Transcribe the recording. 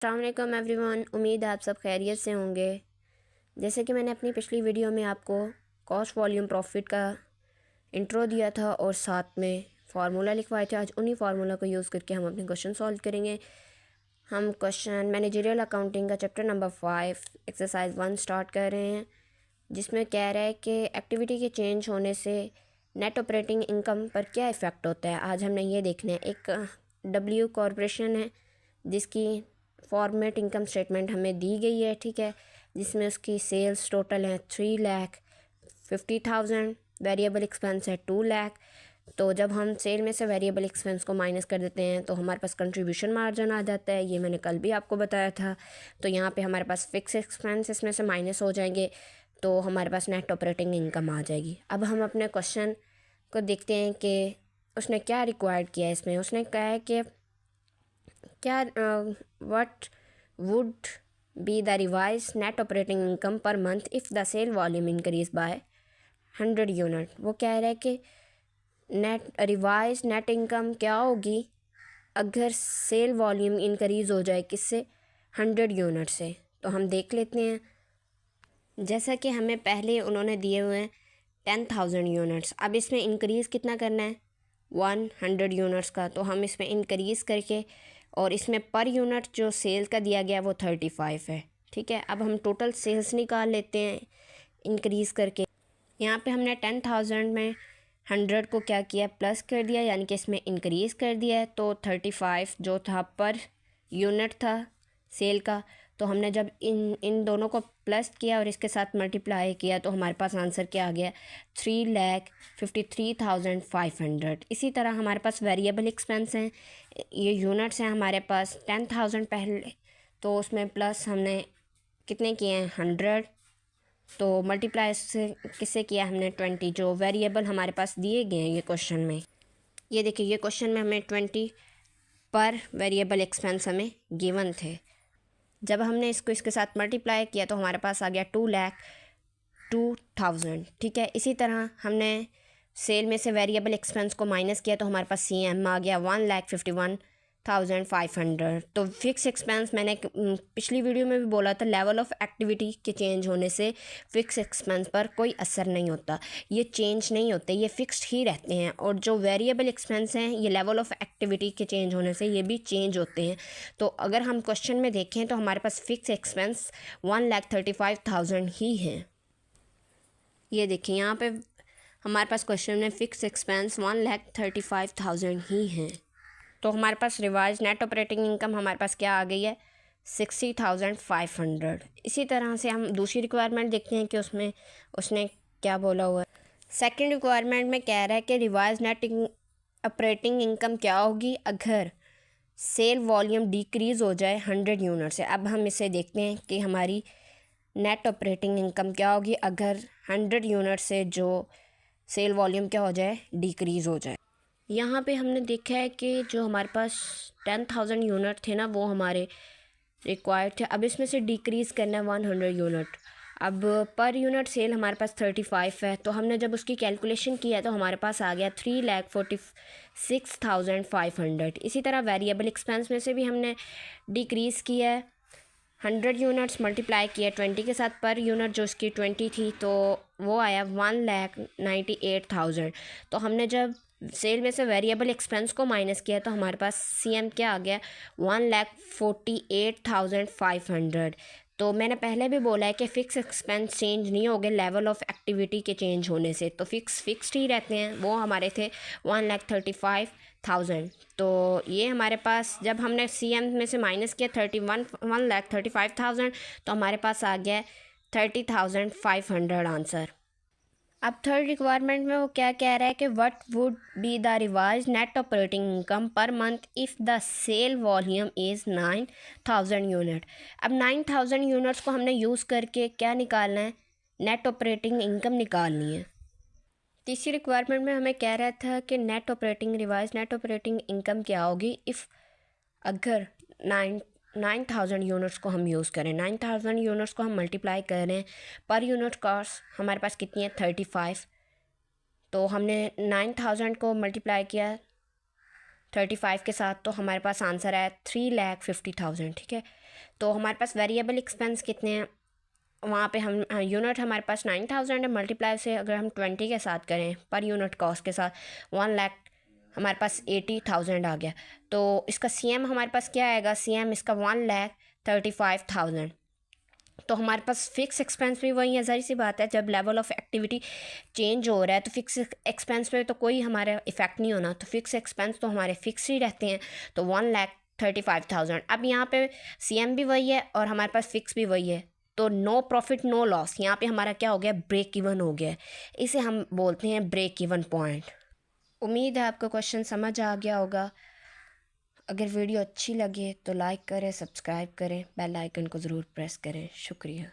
अस्सलामुअलैकुम एवरीवन, उम्मीद है आप सब खैरियत से होंगे। जैसे कि मैंने अपनी पिछली वीडियो में आपको कॉस्ट वॉल्यूम प्रॉफिट का इंट्रो दिया था और साथ में फार्मूला लिखवाए थे। आज उन्हीं फार्मूला को यूज़ करके हम अपने क्वेश्चन सॉल्व करेंगे। हम क्वेश्चन मैनेजरियल अकाउंटिंग का चैप्टर नंबर 5 एक्सरसाइज 1 स्टार्ट कर रहे हैं, जिसमें कह रहा है कि एक्टिविटी के चेंज होने से नेट ऑपरेटिंग इनकम पर क्या इफ़ेक्ट होता है। आज हमने ये देखना है। एक डब्ल्यू कॉरपोरेशन है जिसकी फॉर्मेट इनकम स्टेटमेंट हमें दी गई है, ठीक है, जिसमें उसकी सेल्स टोटल है 3,50,000, वेरिएबल एक्सपेंस है 2 लाख। तो जब हम सेल में से वेरिएबल एक्सपेंस को माइनस कर देते हैं तो हमारे पास कंट्रीब्यूशन मार्जिन आ जाता है। ये मैंने कल भी आपको बताया था। तो यहाँ पे हमारे पास फिक्स एक्सपेंस इसमें से माइनस हो जाएंगे, तो हमारे पास नेट ऑपरेटिंग इनकम आ जाएगी। अब हम अपने क्वेश्चन को देखते हैं कि उसने क्या रिक्वायर्ड किया है। इसमें उसने कहा है कि क्या what would be the revise net operating income per month if the sale volume increase by 100 unit. वो कह रहा है कि रिवाइज नेट इनकम क्या होगी अगर सेल वॉल्यूम इंक्रीज़ हो जाए, किससे, 100 यूनिट से। तो हम देख लेते हैं। जैसा कि हमें पहले उन्होंने दिए हुए हैं 10,000 यूनिट्स। अब इसमें इंक्रीज़ कितना करना है, 100 यूनिट्स का। तो हम इसमें इंक्रीज़ करके, और इसमें पर यूनिट जो सेल का दिया गया वो 35 है, ठीक है। अब हम टोटल सेल्स निकाल लेते हैं इंक्रीज़ करके। यहाँ पे हमने 10,000 में 100 को क्या किया, प्लस कर दिया, यानी कि इसमें इंक्रीज़ कर दिया है। तो 35 जो था पर यूनिट था सेल का, तो हमने जब इन दोनों को प्लस किया और इसके साथ मल्टीप्लाई किया तो हमारे पास आंसर क्या आ गया, 3,53,500। इसी तरह हमारे पास वेरिएबल एक्सपेंस हैं, ये यूनिट्स हैं हमारे पास 10,000 पहले, तो उसमें प्लस हमने कितने किए हैं, 100, तो मल्टीप्लाई से किससे किया हमने, 20, जो वेरिएबल हमारे पास दिए गए हैं ये क्वेश्चन में। ये देखिए, ये क्वेश्चन में हमें 20 पर वेरिएबल एक्सपेंस हमें गिवन थे। जब हमने इसको इसके साथ मल्टीप्लाई किया तो हमारे पास आ गया 2,02,000, ठीक है। इसी तरह हमने सेल में से वेरिएबल एक्सपेंस को माइनस किया तो हमारे पास CM आ गया 1,51,500। तो फिक्स एक्सपेंस मैंने पिछली वीडियो में भी बोला था, लेवल ऑफ एक्टिविटी के चेंज होने से फिक्स एक्सपेंस पर कोई असर नहीं होता, ये चेंज नहीं होते, ये फिक्स्ड ही रहते हैं। और जो वेरिएबल एक्सपेंस हैं ये लेवल ऑफ एक्टिविटी के चेंज होने से ये भी चेंज होते हैं। तो अगर हम क्वेश्चन में देखें तो हमारे पास फिक्स एक्सपेंस 1,35,000 ही हैं। ये देखिए, यहाँ पे हमारे पास क्वेश्चन में फ़िक्स एक्सपेंस 1,35,000 ही हैं। तो हमारे पास रिवाइज नेट ऑपरेटिंग इनकम हमारे पास क्या आ गई है, 60,500। इसी तरह से हम दूसरी रिक्वायरमेंट देखते हैं कि उसमें उसने क्या बोला हुआ है। सेकंड रिक्वायरमेंट में कह रहा है कि रिवाइज नेट ऑपरेटिंग इनकम क्या होगी अगर सेल वॉल्यूम डिक्रीज़ हो जाए 100 यूनिट से। अब हम इसे देखते हैं कि हमारी नेट ऑपरेटिंग इनकम क्या होगी अगर 100 यूनिट से जो सेल वॉल्यूम क्या हो जाए, डिक्रीज़ हो जाए। यहाँ पे हमने देखा है कि जो हमारे पास 10,000 यूनिट थे ना, वो हमारे रिक्वायर्ड थे। अब इसमें से डिक्रीज़ करना है 100 यूनिट। अब पर यूनिट सेल हमारे पास 35 है, तो हमने जब उसकी कैलकुलेशन किया तो हमारे पास आ गया 3,46,500। इसी तरह वेरिएबल एक्सपेंस में से भी हमने डिक्रीज़ किया है, 100 यूनिट्स मल्टीप्लाई किया 20 के साथ, पर यूनिट जो उसकी 20 थी तो वो आया 1,98,000। तो हमने जब सेल में से वेरिएबल एक्सपेंस को माइनस किया तो हमारे पास CM क्या आ गया, 1,48,500। तो मैंने पहले भी बोला है कि फ़िक्स एक्सपेंस चेंज नहीं हो गए लेवल ऑफ एक्टिविटी के चेंज होने से, तो फिक्स्ड ही रहते हैं। वो हमारे थे 1,35,000। तो ये हमारे पास जब हमने CM में से माइनस किया 1,35,000 तो हमारे पास आ गया 30,500 आंसर। अब थर्ड रिक्वायरमेंट में वो क्या कह रहा है कि what would be the revise net operating income per month if the sale volume is 9,000 unit. अब 9,000 यूनिट्स को हमने यूज़ करके क्या निकालना है, नेट ऑपरेटिंग इनकम निकालनी है। तीसरी रिक्वायरमेंट में हमें कह रहा था कि नेट ऑपरेटिंग इनकम क्या होगी इफ़ अगर 9,000 यूनिट्स को हम यूज़ करें। 9,000 यूनिट्स को हम मल्टीप्लाई करें, पर यूनिट कॉस्ट हमारे पास कितनी है, 35। तो हमने 9,000 को मल्टीप्लाई किया 35 के साथ, तो हमारे पास आंसर आया 3,50,000, ठीक है। तो हमारे पास वेरिएबल एक्सपेंस कितने हैं, वहाँ पे हम यूनिट हमारे पास 9000 है, मल्टीप्लाई से अगर हम 20 के साथ करें पर यूनिट कॉस्ट के साथ 1 लाख हमारे पास 80,000 आ गया। तो इसका CM हमारे पास क्या आएगा, CM इसका 1,35,000। तो हमारे पास फिक्स एक्सपेंस भी वही है, ज़ाहिर सी बात है जब लेवल ऑफ एक्टिविटी चेंज हो रहा है तो फिक्स एक्सपेंस पे तो कोई हमारा इफ़ेक्ट नहीं होना, तो फिक्स एक्सपेंस तो हमारे फिक्स ही रहते हैं। तो 1,35,000। अब यहाँ पे CM भी वही है और हमारे पास फिक्स भी वही है, तो नो प्रॉफिट नो लॉस, यहाँ पे हमारा क्या हो गया, ब्रेक इवन हो गया है। इसे हम बोलते हैं ब्रेक इवन पॉइंट। उम्मीद है आपको क्वेश्चन समझ आ गया होगा। अगर वीडियो अच्छी लगे तो लाइक करें, सब्सक्राइब करें, बेल आइकन को ज़रूर प्रेस करें। शुक्रिया।